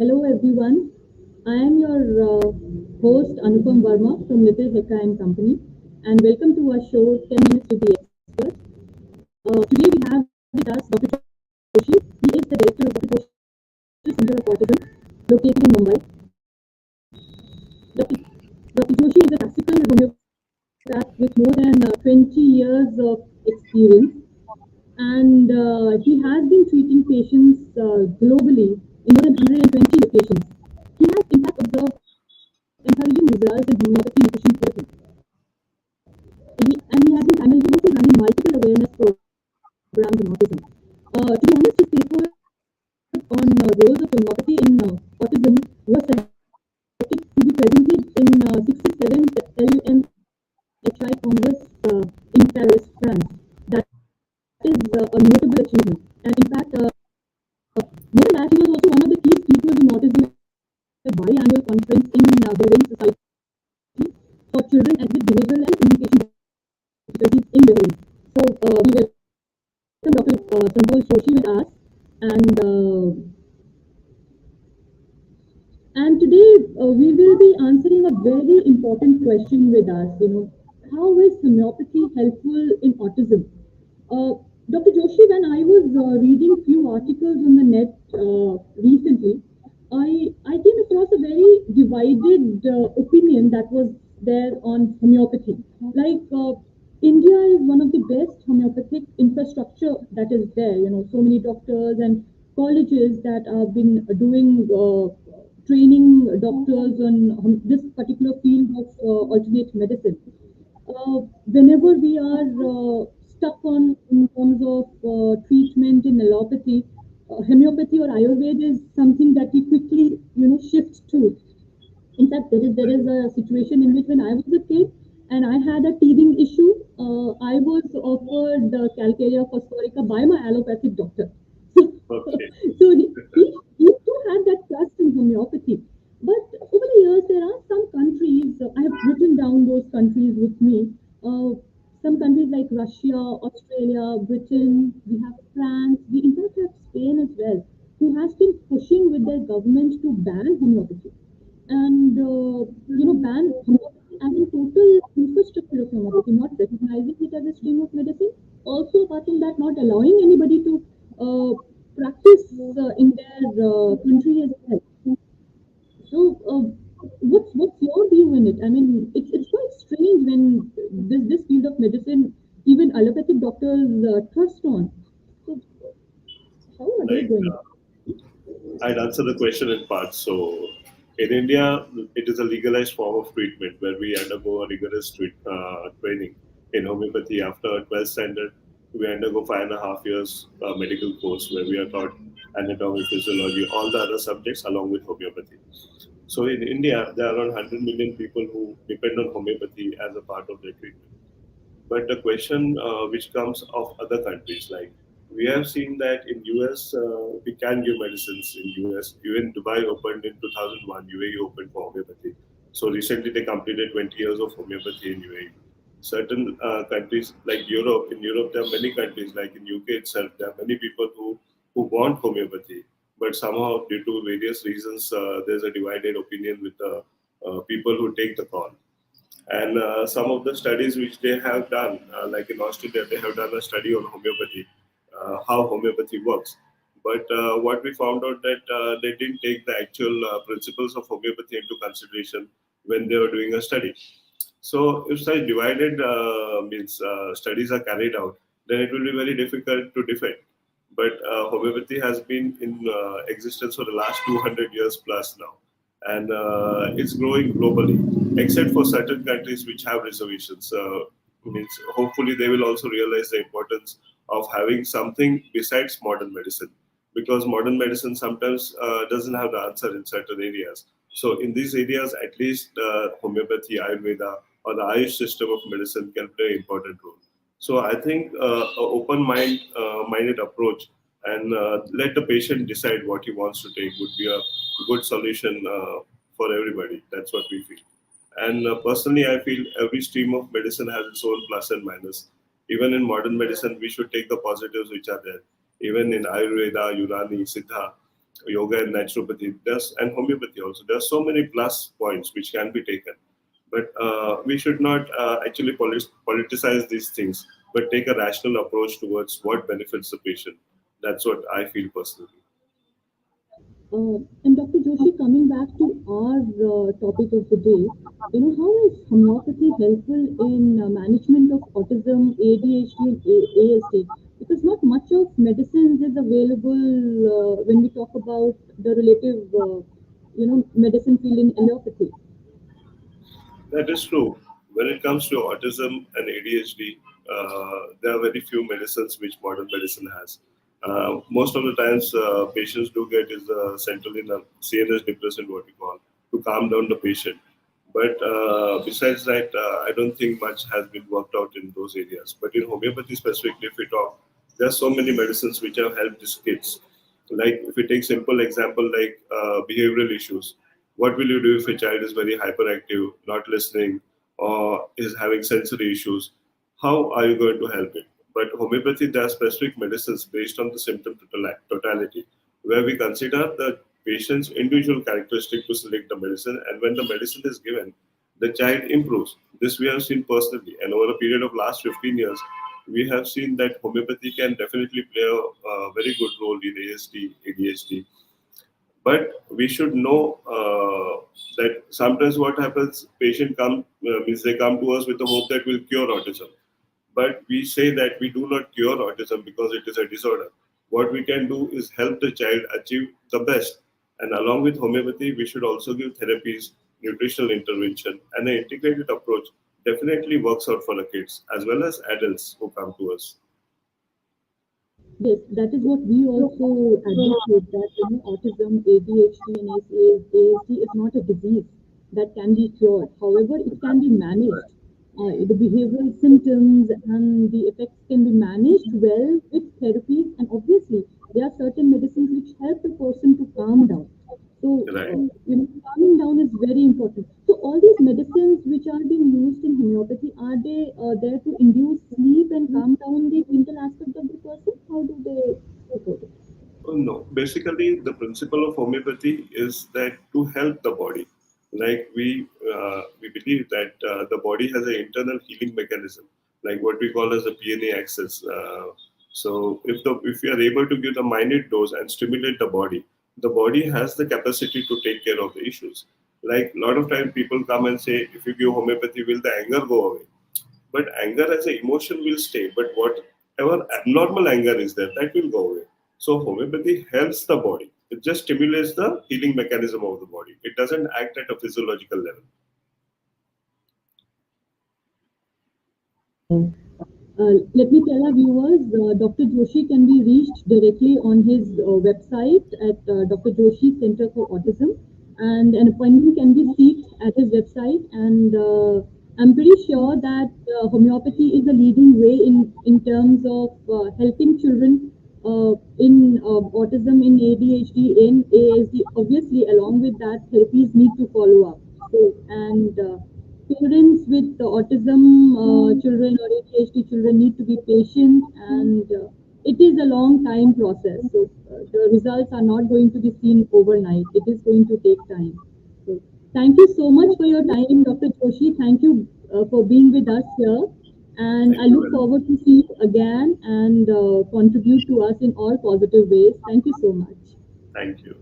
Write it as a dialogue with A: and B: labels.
A: Hello everyone, I am your host Anupam Verma from Little Heka and Company, and welcome to our show 10 Minutes with the Expert. Today we have with us Dr. Joshi. He is the director of Dr. Joshi Center of Autism located in Mumbai. Dr. Dr. Joshi is a classical homeopath with more than 20 years of experience, and he has been treating patients globally in more than 120 locations. He has in fact observed encouraging results in homeopathy nutrition therapy. And he has been simultaneously running multiple awareness programs on autism. To be honest, his paper on roles of homeopathy in autism was selected to be presented in 67th LHMC Congress in Paris, France. That is a notable achievement. And in fact, more than that, he was also one of the key speakers on autism at a biannual conference in Bahrain Society for Children with Behavioral and Communication Difficulties in Bahrain. So we welcome Dr. Santosh Joshi with us, and today we will be answering a very important question with us. How is homeopathy helpful in autism? Uh, Dr. Joshi, when I was reading few articles on the net recently, I came across a very divided opinion that was there on homeopathy. Like India is one of the best homeopathic infrastructure that is there. So many doctors and colleges that have been doing training doctors on this particular field of alternate medicine. Whenever we are stuck on in terms of treatment in allopathy, homeopathy or Ayurveda is something that we quickly shift to. In fact, there is a situation in which when I was a kid and I had a teething issue, I was offered Calcarea phosphorica by my allopathic doctor.
B: Okay.
A: So he too had that trust in homeopathy. But over the years, there are some countries, I have written down those countries with me. Uh, some countries like Russia, Australia, Britain, we have France, we in fact have Spain as well, who has been pushing with their government to ban homeopathy and ban homeopathy as a total infrastructure of homeopathy, not recognizing it as a stream of medicine. Also, apart from that, not allowing anybody to uh, practice in their country as well. So, what's your view in it? I mean, it's quite strange when this field of medicine, even allopathic doctors trust on. So, how are they
B: Like,
A: going?
B: I'd answer the question in parts. So, in India, it is a legalized form of treatment where we undergo a rigorous training in homeopathy. After 12th standard, we undergo 5.5 years medical course where we are taught anatomy, physiology, all the other subjects along with homeopathy. So, in India, there are around 100 million people who depend on homeopathy as a part of their treatment. But the question which comes of other countries, like we have seen that in US we can give medicines in US. Even Dubai opened in 2001. UAE opened for homeopathy. So recently they completed 20 years of homeopathy in UAE. Certain countries like Europe, in Europe there are many countries like in UK itself, there are many people who want homeopathy, but somehow due to various reasons there's a divided opinion with the people who take the call. And some of the studies which they have done, like in Australia, they have done a study on homeopathy, how homeopathy works. But what we found out that they didn't take the actual principles of homeopathy into consideration when they were doing a study. So if such divided means studies are carried out, then it will be very difficult to defend. But homeopathy has been in existence for the last 200 years plus now, and it's growing globally, except for certain countries which have reservations. Means hopefully they will also realize the importance of having something besides modern medicine, because modern medicine sometimes doesn't have the answer in certain areas. So in these areas, at least homeopathy, Ayurveda, or the Ayush system of medicine can play an important role. So I think minded approach and let the patient decide what he wants to take would be a good solution for everybody. That's what we feel. And personally, I feel every stream of medicine has its own plus and minus. Even in modern medicine, we should take the positives which are there. Even in Ayurveda, Unani, Siddha, yoga and naturopathy, and homeopathy also. There are so many plus points which can be taken, but we should not actually politicize these things, but take a rational approach towards what benefits the patient. That's what I feel personally.
A: And Dr. Joshi, coming back to our topic of the day, how is homeopathy helpful in management of autism, ADHD, and ASD? Because not much of medicines is available when we talk about the relative, medicine field in allopathy.
B: That is true. When it comes to autism and ADHD, there are very few medicines which modern medicine has. Most of the times, patients do get is central in a CNS depressant, what we call, to calm down the patient. But besides that, I don't think much has been worked out in those areas. But in homeopathy specifically, if we talk, there are so many medicines which have helped these kids. Like if we take simple example like behavioral issues, what will you do if a child is very hyperactive, not listening, or is having sensory issues? How are you going to help it? But homeopathy, there are specific medicines based on the symptom totality, where we consider the patient's individual characteristic to select the medicine, and when the medicine is given, the child improves. This we have seen personally, and over a period of last 15 years, we have seen that homeopathy can definitely play a very good role in ASD, ADHD. But we should know that sometimes what happens, patient come means they come to us with the hope that we'll cure autism. But we say that we do not cure autism because it is a disorder. What we can do is help the child achieve the best. And along with homeopathy, we should also give therapies, nutritional intervention, and an integrated approach definitely works out for the kids as well as adults who come to us.
A: Yes, that is what we also advocate that autism, ADHD, and ASD is not a disease that can be cured. However, it can be managed. The behavioral symptoms and the effects can be managed well with therapies, and obviously there are certain medicines which help the person to calm down. So,
B: Right.
A: calming down is very important. So, all these medicines which are being used in homeopathy, are they there to induce sleep and calm down the mental aspect of the person? How do they support it?
B: Oh, no, basically the principle of homeopathy is that to help the body. Like we believe that the body has an internal healing mechanism, like what we call as the PNA axis. So if we are able to give a minute dose and stimulate the body has the capacity to take care of the issues. Like a lot of times people come and say, if you give homeopathy, will the anger go away? But anger as an emotion will stay. But whatever abnormal anger is there, that will go away. So homeopathy helps the body. It just stimulates the healing mechanism of the body. It doesn't act at a physiological level.
A: Let me tell our viewers, Dr. Joshi can be reached directly on his website at Dr. Joshi Center for Autism, and an appointment can be sought at his website. And I'm pretty sure that homeopathy is a leading way in terms of helping children in autism, in ADHD, in ASD. Obviously, along with that, therapies need to follow up. So, and parents with autism children or ADHD children need to be patient, and it is a long time process. So the results are not going to be seen overnight. It is going to take time. So thank you so much for your time, Dr. Joshi. Thank you for being with us here. And I
B: Thank you
A: look
B: very much.
A: forward to see you again and contribute to us in all positive ways. Thank you so much.
B: Thank you.